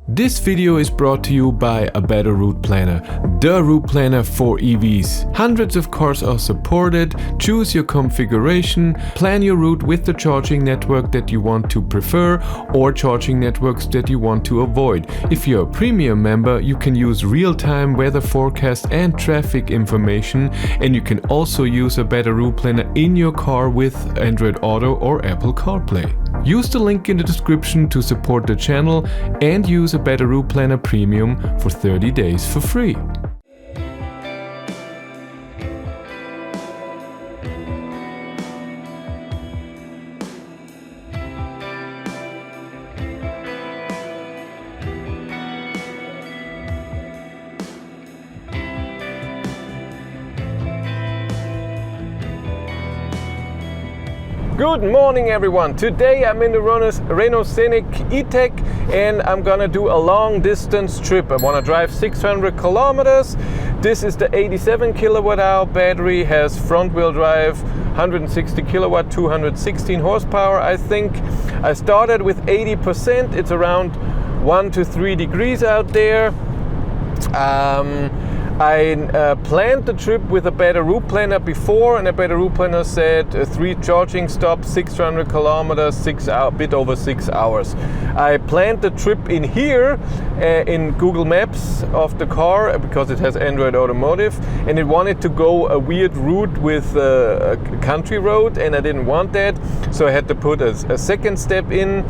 This video is brought to you by A Better Route Planner, the route planner for EVs. Hundreds of cars are supported. Choose your configuration, plan your route with the charging network that you want to prefer or charging networks that you want to avoid. If you're a premium member, you can use real-time weather forecast and traffic information, and you can also use A Better Route Planner in your car with Android Auto or Apple CarPlay. Use the link in the description to support the channel and use A Better Route Planner Premium for 30 days for free. Good morning everyone! Today I'm in the Renault Scenic E-Tech and I'm gonna do a long distance trip. I wanna drive 600 kilometers. This is the 87 kilowatt hour battery, has front wheel drive, 160 kilowatt, 216 horsepower I think. I started with 80%, it's around 1 to 3 degrees out there. I planned the trip with A Better Route Planner before, and A Better Route Planner said 3 charging stops, 600 kilometers, bit over 6 hours. I planned the trip in here in Google Maps of the car because it has Android Automotive, and it wanted to go a weird route with a country road, and I didn't want that, so I had to put a second step in.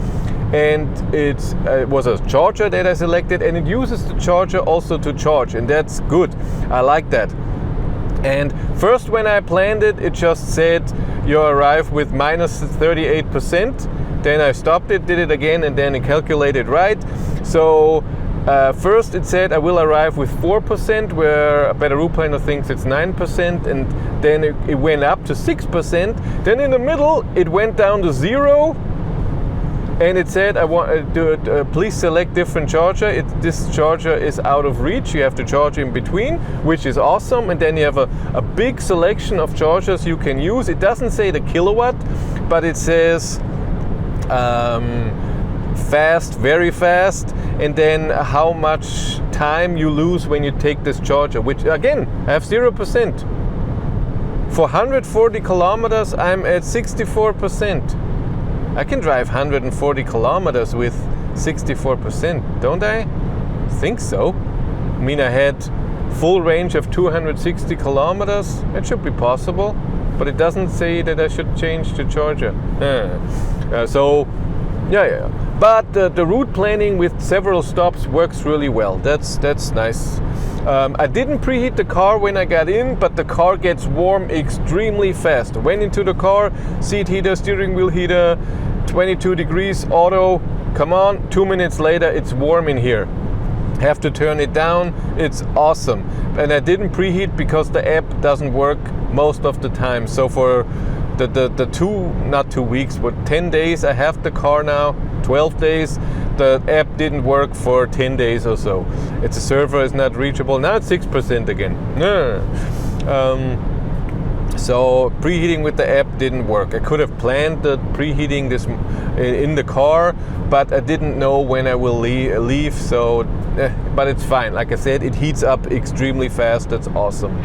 And it was a charger that I selected, and it uses the charger also to charge, and that's good. I like that. And first when I planned it, it just said you arrive with minus 38%. Then I stopped it, did it again, and then it calculated right. So first it said I will arrive with 4%, where A Better Route Planner thinks it's 9%, and then it went up to 6%. Then in the middle it went down to 0. And it said, please select different charger. This charger is out of reach. You have to charge in between, which is awesome. And then you have a big selection of chargers you can use. It doesn't say the kilowatt, but it says fast, very fast. And then how much time you lose when you take this charger, which again, I have 0%. For 140 kilometers, I'm at 64%. I can drive 140 kilometers with 64%, don't I? Think so. I mean, I had full range of 260 kilometers. It should be possible, but it doesn't say that I should change the charger. Yeah. But the route planning with several stops works really well. That's nice. I didn't preheat the car when I got in, but the car gets warm extremely fast. Went into the car, seat heater, steering wheel heater, 22 degrees auto. Come on, 2 minutes later it's warm in here. Have to turn it down. It's awesome. And I didn't preheat because the app doesn't work most of the time. So for not 2 weeks, but 10 days I have the car now, 12 days. The app didn't work for 10 days or so. The server is not reachable. Now it's 6% again. So preheating with the app didn't work. I could have planned the preheating this in the car, but I didn't know when I will leave. So, but it's fine. Like I said, it heats up extremely fast. That's awesome.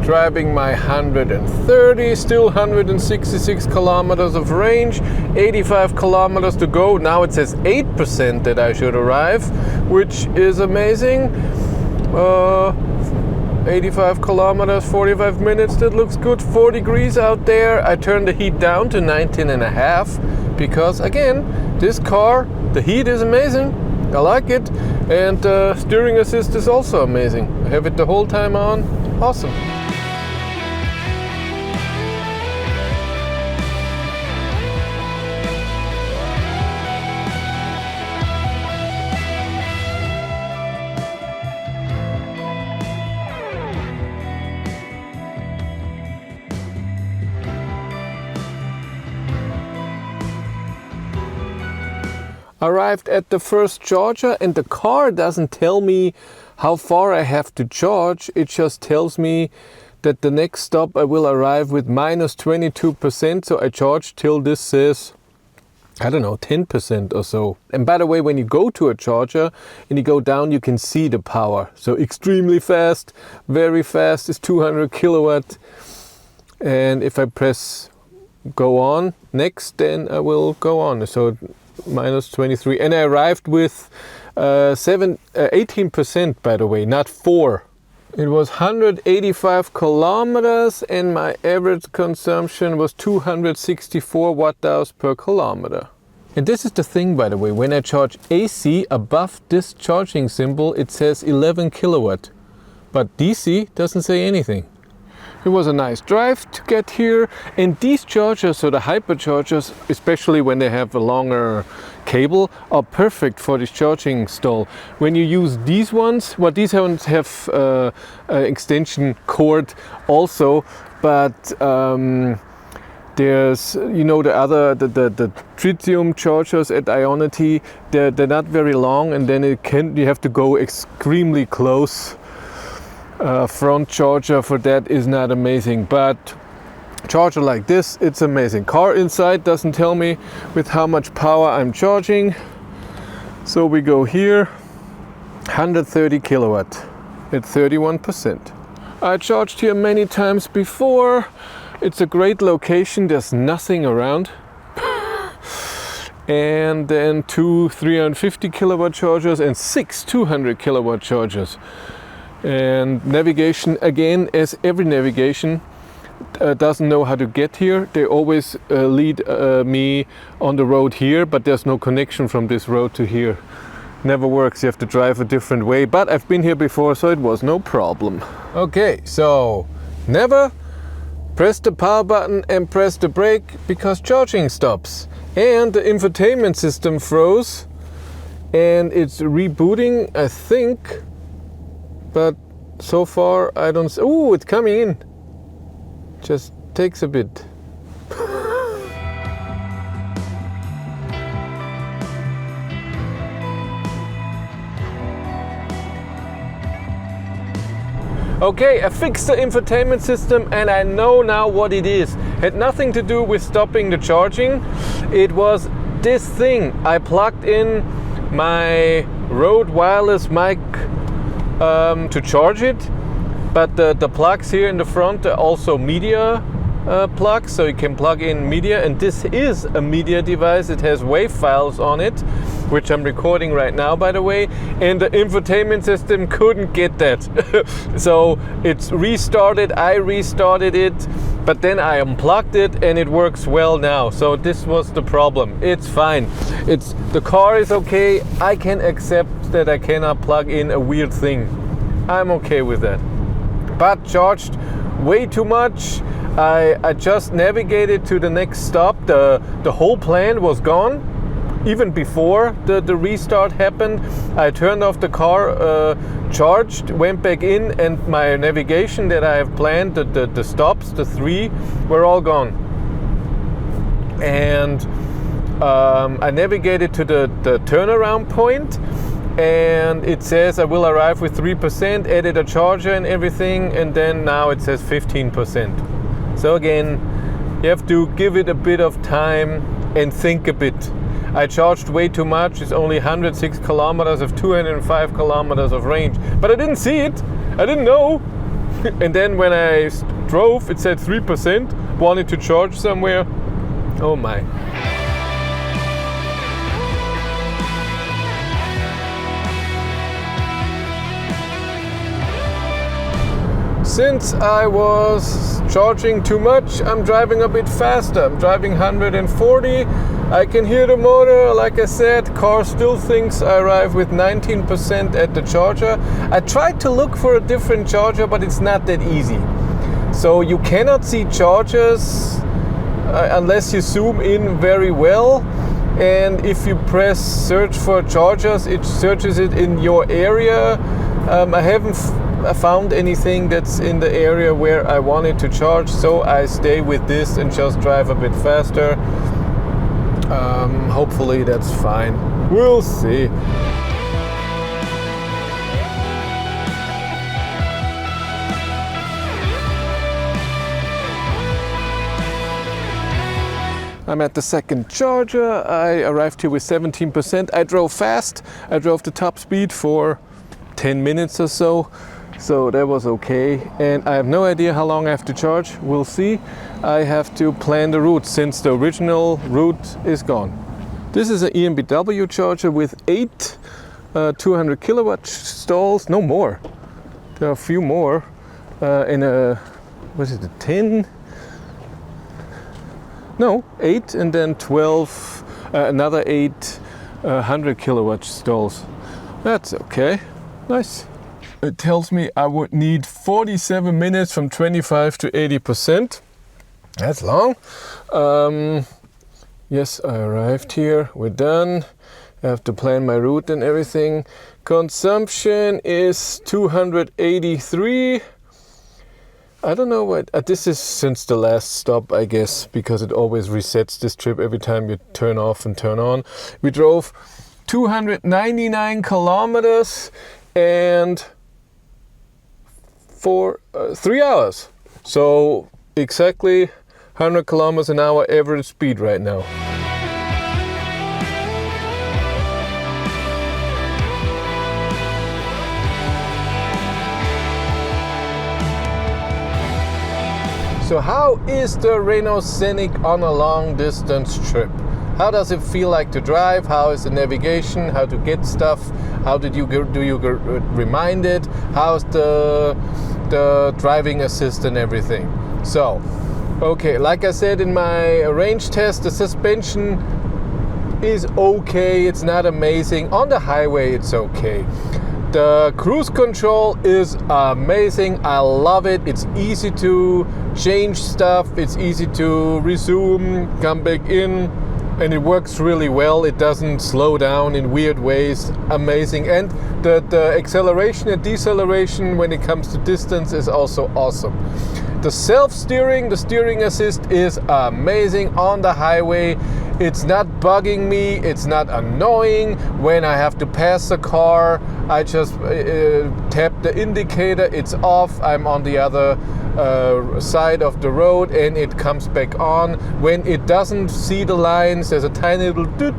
Driving my 130, still 166 kilometers of range, 85 kilometers to go. Now it says 8% that I should arrive, which is amazing. 85 kilometers, 45 minutes, that looks good. 4 degrees out there. I turned the heat down to 19.5 because again, this car, the heat is amazing. I like it. And steering assist is also amazing. I have it the whole time on. Awesome. Arrived at the first charger, and the car doesn't tell me how far I have to charge. It just tells me that the next stop I will arrive with minus 22%. So I charge till this says, I don't know, 10% or so. And by the way, when you go to a charger and you go down, you can see the power. So extremely fast, very fast is 200 kilowatt. And if I press go on next, then I will go on. So minus 23. And I arrived with 18%, by the way, not 4. It was 185 kilometers and my average consumption was 264 watt-hours per kilometer. And this is the thing, by the way, when I charge AC above this charging symbol, it says 11 kilowatt, but DC doesn't say anything. It was a nice drive to get here, and these chargers, so the hyperchargers, especially when they have a longer cable, are perfect for this charging stall. When you use these ones, well, these ones have an extension cord also, but there's, you know, the tritium chargers at Ionity, they're not very long, and then you have to go extremely close. Front charger for that is not amazing, but charger like this, it's amazing. Car inside doesn't tell me with how much power I'm charging. So we go here, 130 kilowatt at 31%. I charged here many times before. It's a great location, there's nothing around. And then 2 350 kilowatt chargers and 6 200 kilowatt chargers. And navigation, again, as every navigation, doesn't know how to get here. They always lead me on the road here, but there's no connection from this road to here. Never works, you have to drive a different way, but I've been here before, so it was no problem. Okay, so never press the power button and press the brake because charging stops. And the infotainment system froze and it's rebooting, I think. But so far I don't see. Oh, it's coming in. Just takes a bit. Okay, I fixed the infotainment system and I know now what it is. Had nothing to do with stopping the charging. It was this thing. I plugged in my Rode wireless mic to charge it, but the plugs here in the front are also media plugs, so you can plug in media, and this is a media device. It has WAV files on it, which I'm recording right now, by the way, and the infotainment system couldn't get that. So it's restarted, I restarted it, but then I unplugged it and it works well now. So this was the problem. It's fine. The car is okay. I can accept that I cannot plug in a weird thing. I'm okay with that. But charged way too much. I just navigated to the next stop. The whole plan was gone. Even before the restart happened, I turned off the car, charged, went back in, and my navigation that I have planned, the stops, the 3, were all gone. And I navigated to the turnaround point, and it says I will arrive with 3%, added a charger and everything, and then now it says 15%. So again, you have to give it a bit of time and think a bit. I charged way too much. It's only 106 kilometers of 205 kilometers of range, but I didn't see it. I didn't know. And then when I drove, it said 3%, wanted to charge somewhere. Oh my. Since I was charging too much, I'm driving a bit faster. I'm driving 140. I can hear the motor. Like I said, car still thinks I arrive with 19% at the charger. I tried to look for a different charger, but it's not that easy. So you cannot see chargers unless you zoom in very well. And if you press search for chargers, it searches it in your area. I haven't found anything that's in the area where I wanted to charge, so I stay with this and just drive a bit faster. Hopefully that's fine. We'll see. I'm at the second charger. I arrived here with 17%. I drove fast. I drove the top speed for 10 minutes or so. So that was okay. And I have no idea how long I have to charge. We'll see. I have to plan the route since the original route is gone. This is an EMBW charger with 8 200 kilowatt stalls. No more. There are a few more in a, what is it, a 10? No, 8 and then 12, another 8 100 kilowatt stalls. That's okay. Nice. It tells me I would need 47 minutes from 25 to 80%. That's long. Yes, I arrived here. We're done. I have to plan my route and everything. Consumption is 283. I don't know what, this is since the last stop, I guess, because it always resets this trip every time you turn off and turn on. We drove 299 kilometers and for 3 hours. So exactly 100 kilometers an hour average speed right now. So how is the Renault Scenic on a long distance trip? How does it feel like to drive? How is the navigation? How to get stuff? How do you get reminded? How's the driving assist and everything? So, okay, like I said in my range test, the suspension is okay. It's not amazing. On the highway, it's okay. The cruise control is amazing. I love it. It's easy to change stuff. It's easy to resume, come back in, and it works really well. It doesn't slow down in weird ways. Amazing. And the acceleration and deceleration when it comes to distance is also awesome. The self-steering, the steering assist is amazing on the highway. It's not bugging me, it's not annoying. When I have to pass a car, I just tap the indicator, it's off, I'm on the other side of the road and it comes back on. When it doesn't see the lines, there's a tiny little doot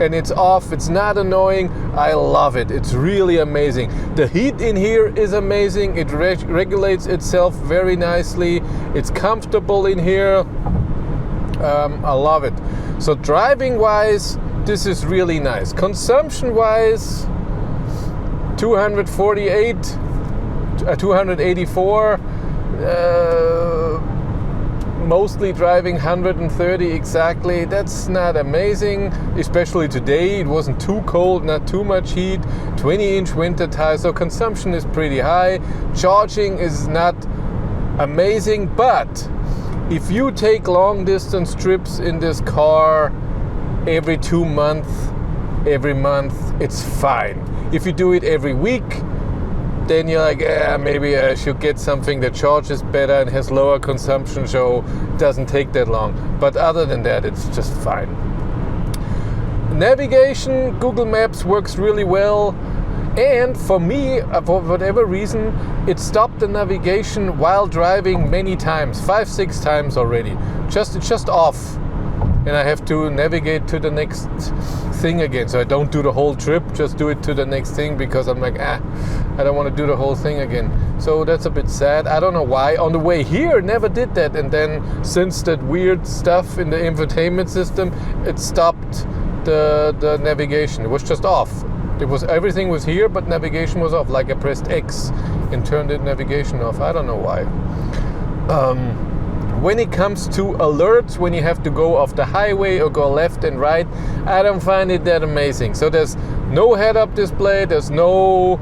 and it's off. It's not annoying. I love it. It's really amazing. The heat in here is amazing. It regulates itself very nicely. It's comfortable in here. I love it. So driving wise, this is really nice. Consumption wise, 248, 284. Mostly driving 130 exactly. That's not amazing, especially today. It wasn't too cold, not too much heat, 20-inch winter tires, so consumption is pretty high. Charging is not amazing, but if you take long distance trips in this car every 2 months, every month, it's fine. If you do it every week, then you're like, maybe I should get something that charges better and has lower consumption, so it doesn't take that long. But other than that, it's just fine. Navigation, Google Maps works really well. And for me, for whatever reason, it stopped the navigation while driving many times, 5-6 times already. It's just off. And I have to navigate to the next thing again. So I don't do the whole trip, just do it to the next thing because I'm like, I don't want to do the whole thing again. So that's a bit sad. I don't know why. On the way here, never did that. And then since that weird stuff in the infotainment system, it stopped the navigation. It was just off. Everything was here, but navigation was off. Like I pressed X and turned the navigation off. I don't know why. When it comes to alerts, when you have to go off the highway or go left and right, I don't find it that amazing. So there's no head-up display, there's no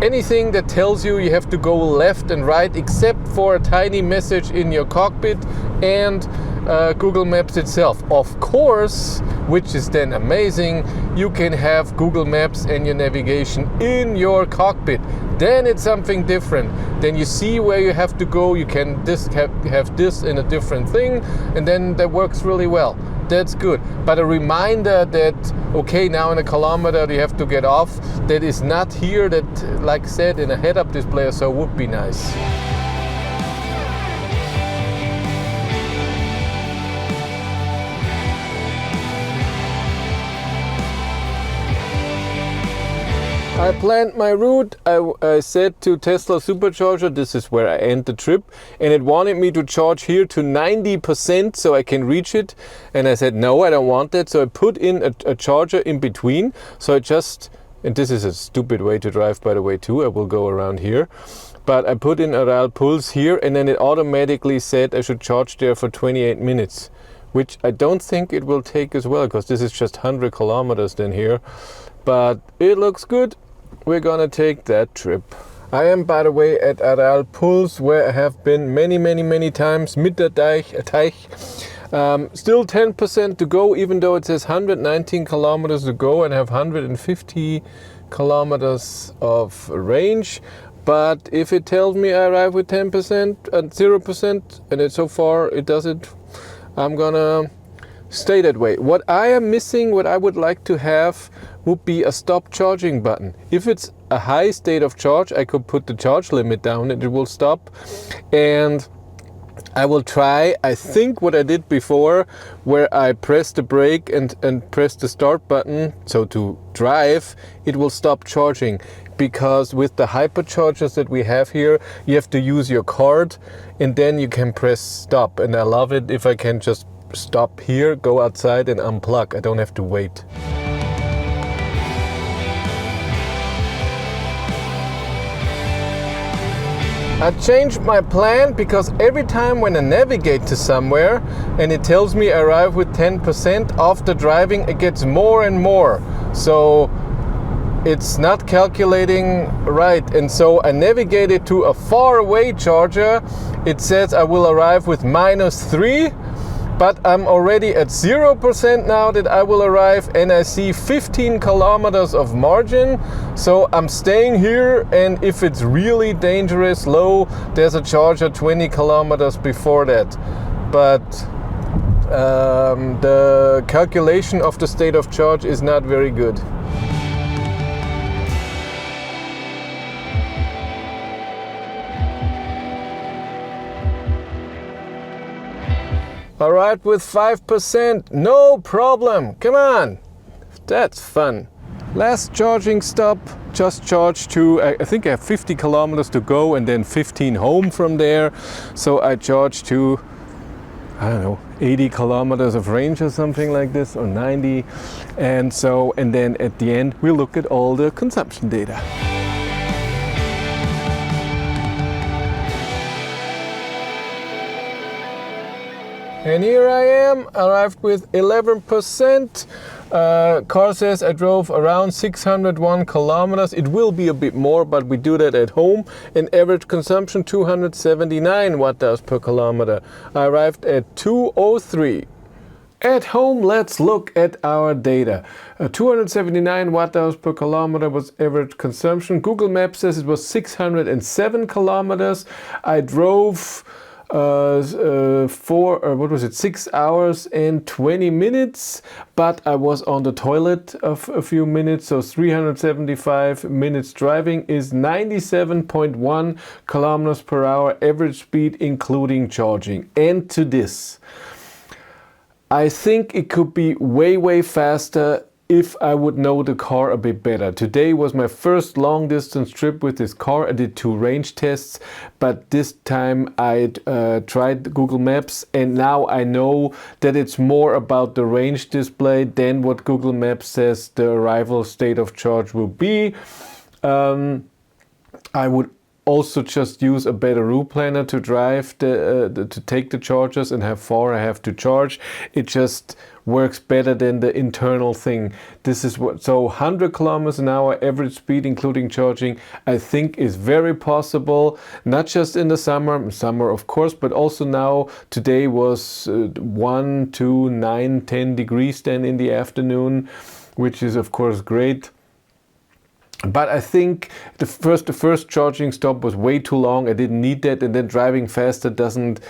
anything that tells you have to go left and right, except for a tiny message in your cockpit and Google Maps itself. Of course, which is then amazing, you can have Google Maps and your navigation in your cockpit. Then it's something different. Then you see where you have to go. You can have this in a different thing, and then that works really well. That's good. But a reminder that, okay, now in a kilometer you have to get off, that is not here, that, like I said, in a head-up display or so would be nice. I planned my route. I said to Tesla Supercharger, this is where I end the trip, and it wanted me to charge here to 90% so I can reach it. And I said, no, I don't want that. So I put in a charger in between. So I just, and this is a stupid way to drive, by the way, too. I will go around here. But I put in a Referral Pulse here, and then it automatically said I should charge there for 28 minutes, which I don't think it will take as well, because this is just 100 kilometers then here. But it looks good. We're gonna take that trip. I am, by the way, at Referral Pulse, where I have been many times, mit der Teich. Still 10% to go, even though it says 119 kilometers to go and have 150 kilometers of range. But if it tells me I arrive with 10% and 0%, and it so far it does it, I'm gonna stay that way. What I am missing, what I would like to have, would be a stop charging button. If it's a high state of charge, I could put the charge limit down and it will stop. And I will try, I think, what I did before, where I press the brake and press the start button, so to drive, it will stop charging. Because with the hyperchargers that we have here, you have to use your card and then you can press stop. And I love it if I can just stop here, go outside and unplug. I don't have to wait. I changed my plan because every time when I navigate to somewhere and it tells me I arrive with 10%, after driving it gets more and more. So it's not calculating right. And so I navigated to a far away charger. It says I will arrive with -3. But I'm already at 0% now that I will arrive, and I see 15 kilometers of margin. So I'm staying here, and if it's really dangerous low, there's a charger 20 kilometers before that. But the calculation of the state of charge is not very good. Arrived with 5%, no problem, come on, that's fun. Last charging stop, just charged to, I think I have 50 kilometers to go and then 15 home from there. So I charged to, I don't know, 80 kilometers of range or something like this, or 90. And then at the end, we look at all the consumption data. And here I am, arrived with 11%. Car says I drove around 601 kilometers. It will be a bit more, but we do that at home. And average consumption 279 watt-hours per kilometer. I arrived at 203. At home, let's look at our data. 279 watt-hours per kilometer was average consumption. Google Maps says it was 607 kilometers. I drove 6 hours and 20 minutes, but I was on the toilet of a few minutes, so 375 minutes driving is 97.1 kilometers per hour average speed, including charging. And to this, I think it could be way faster if I would know the car a bit better. Today was my first long distance trip with this car. I did 2 range tests, but this time I tried Google Maps, and now I know that it's more about the range display than what Google Maps says the arrival state of charge will be. I would also just use a better route planner to drive to take the chargers and how far I have to charge. It just works better than the internal thing. This is what, so 100 kilometers an hour average speed including charging, I think is very possible, not just in the summer of course, but also now. Today was 1, 2, 9, 10 degrees then in the afternoon, which is of course great. But I think the first charging stop was way too long. I didn't need that, and then driving faster doesn't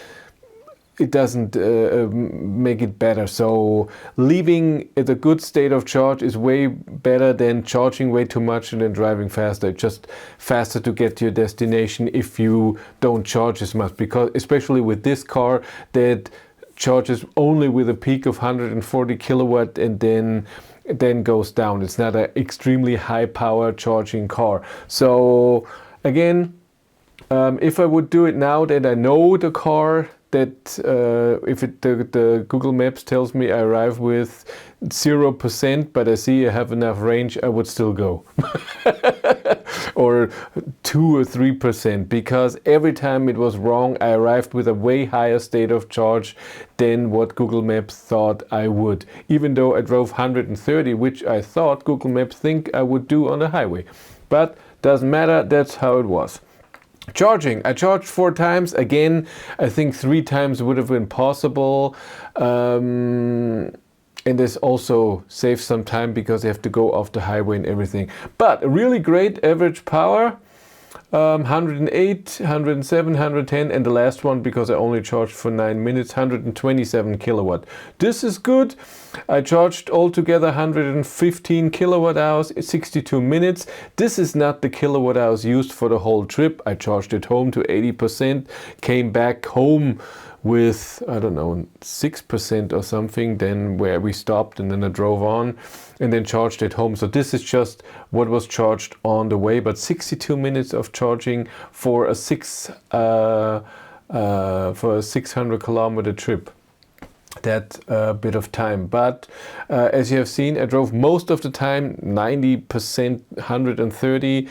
it doesn't make it better. So leaving it a good state of charge is way better than charging way too much and then driving faster. It's just faster to get to your destination if you don't charge as much, because especially with this car that charges only with a peak of 140 kilowatt and then goes down. It's not an extremely high power charging car. So again, if I would do it now that I know the car, that if the Google Maps tells me I arrive with 0%, but I see I have enough range, I would still go. Or 2 or 3%, because every time it was wrong, I arrived with a way higher state of charge than what Google Maps thought I would. Even though I drove 130, which I thought Google Maps think I would do on the highway. But doesn't matter, that's how it was. Charging. I charged 4 times. Again, I think 3 times would have been possible. And this also saves some time because you have to go off the highway and everything. But a really great average power. 108, 107, 110, and the last one, because I only charged for 9 minutes, 127 kilowatt. This is good. I charged altogether 115 kilowatt hours, 62 minutes. This is not the kilowatt hours used for the whole trip. I charged it home to 80%, came back home with, I don't know, 6% or something, then where we stopped, and then I drove on and then charged it home. So this is just what was charged on the way, but 62 minutes of charging for a 600 kilometer trip. That bit of time. But as you have seen, I drove most of the time 90%, 130,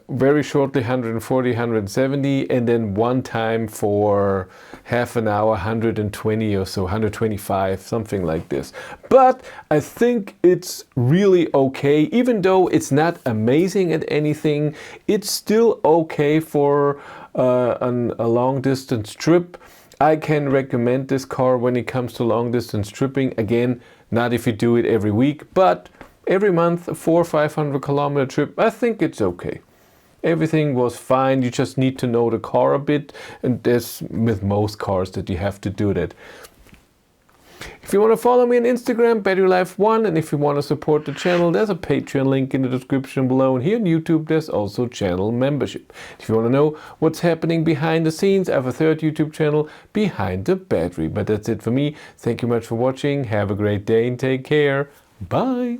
very shortly 140, 170, and then one time for half an hour 120 or so, 125, something like this. But I think it's really okay. Even though it's not amazing at anything, it's still okay for a long distance trip. I can recommend this car when it comes to long distance tripping. Again, not if you do it every week, but every month, a 400 or 500 kilometer trip, I think it's okay. Everything was fine. You just need to know the car a bit, and there's with most cars that you have to do that. If you want to follow me on Instagram, BatteryLife1, and if you want to support the channel, there's a Patreon link in the description below, and here on YouTube there's also channel membership. If you want to know what's happening behind the scenes, I have a third YouTube channel, Behind the Battery. But that's it for me. Thank you much for watching. Have a great day and take care. Bye.